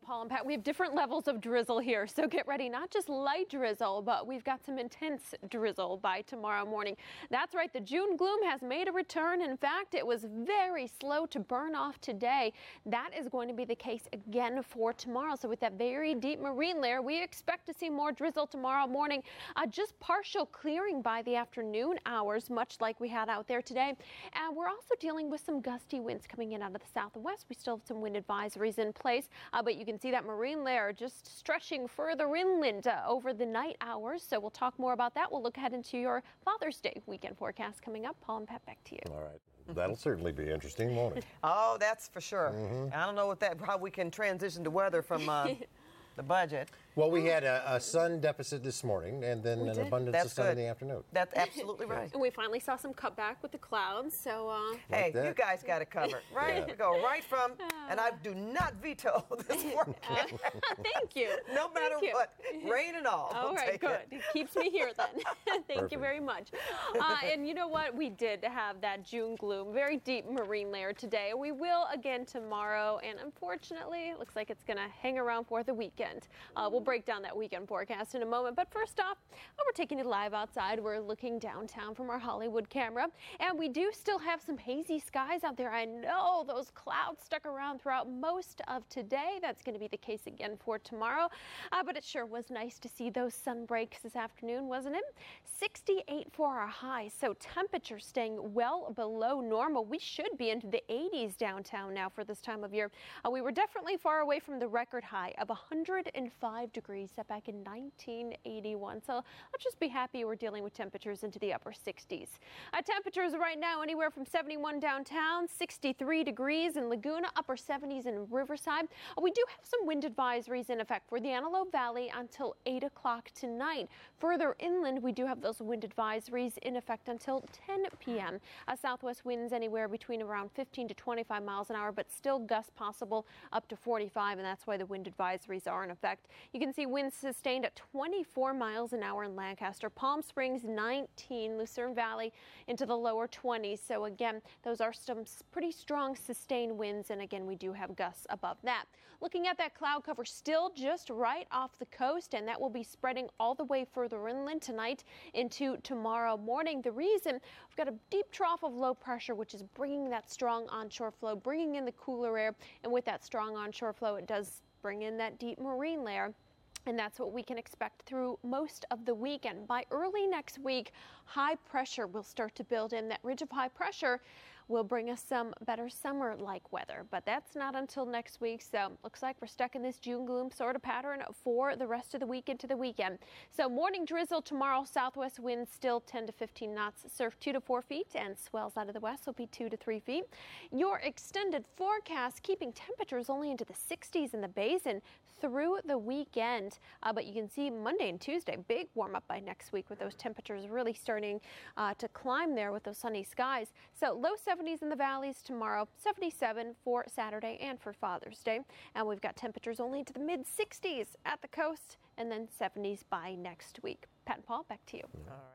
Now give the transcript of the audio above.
Paul and Pat, we have different levels of drizzle here, so get ready. Not just light drizzle, but we've got some intense drizzle by tomorrow morning. That's right, the June gloom has made a return. In fact, it was very slow to burn off today. That is going to be the case again for tomorrow. So with that very deep marine layer, we expect to see more drizzle tomorrow morning. Just partial clearing by the afternoon hours, much like we had out there today. And we're also dealing with some gusty winds coming in out of the south and west. We still have some wind advisories in place, but you can see that marine layer just stretching further inland over the night hours. So we'll talk more about that. We'll look ahead into your Father's Day weekend forecast coming up. Paul and Pat, back to you. All right. That'll certainly be interesting, won't it? Oh, that's for sure. I don't know how we can transition to weather from the budget. Well, we had a sun deficit this morning and then an abundance of sun in the afternoon. That's absolutely right. And we finally saw some cutback with the clouds. So, hey, you guys got it covered, right? Yeah. We go right from, and I do not veto this forecast. Thank you. No matter what, rain and all. All right, good. It keeps me here then. Thank you very much. And you know what? We did have that June gloom, very deep marine layer today. We will again tomorrow, and unfortunately, it looks like it's going to hang around for the weekend. We'll break down that weekend forecast in a moment. But first off, we're taking it live outside. We're looking downtown from our Hollywood camera. And we do still have some hazy skies out there. I know those clouds stuck around throughout most of today. That's going to be the case again for tomorrow. But it sure was nice to see those sun breaks this afternoon, wasn't it? 68 for our high. So temperature staying well below normal. We should be into the 80s downtown now for this time of year. We were definitely far away from the record high of 105 degrees set back in 1981. So let's just be happy we're dealing with temperatures into the upper 60s. Temperatures right now anywhere from 71 downtown, 63 degrees in Laguna, upper 70s in Riverside. We do have some wind advisories in effect for the Antelope Valley until 8 o'clock tonight. Further inland, we do have those wind advisories in effect until 10 p.m. Southwest winds anywhere between around 15 to 25 miles an hour, but still gusts possible up to 45, and that's why the wind advisories are in effect. You can see winds sustained at 24 miles an hour in Lancaster, Palm Springs 19, Lucerne Valley into the lower 20s. So again, those are some pretty strong sustained winds, and again, we do have gusts above that. Looking at that cloud cover, still just right off the coast, and that will be spreading all the way further inland tonight into tomorrow morning. The reason, we've got a deep trough of low pressure, which is bringing that strong onshore flow, bringing in the cooler air, and with that strong onshore flow, it does bring in that deep marine layer. And that's what we can expect through most of the weekend. By early next week, high pressure will start to build in. That ridge of high pressure will bring us some better summer-like weather, but that's not until next week. So looks like we're stuck in this June gloom sort of pattern for the rest of the week into the weekend. So morning drizzle tomorrow, southwest winds still 10 to 15 knots, surf 2 to 4 feet, and swells out of the west will be 2 to 3 feet. Your extended forecast keeping temperatures only into the 60s in the basin through the weekend. But you can see Monday and Tuesday, big warm up by next week with those temperatures really starting to climb there with those sunny skies. So low 70s in the valleys tomorrow, 77 for Saturday and for Father's Day. And we've got temperatures only into the mid 60s at the coast and then 70s by next week. Pat and Paul, back to you. All right.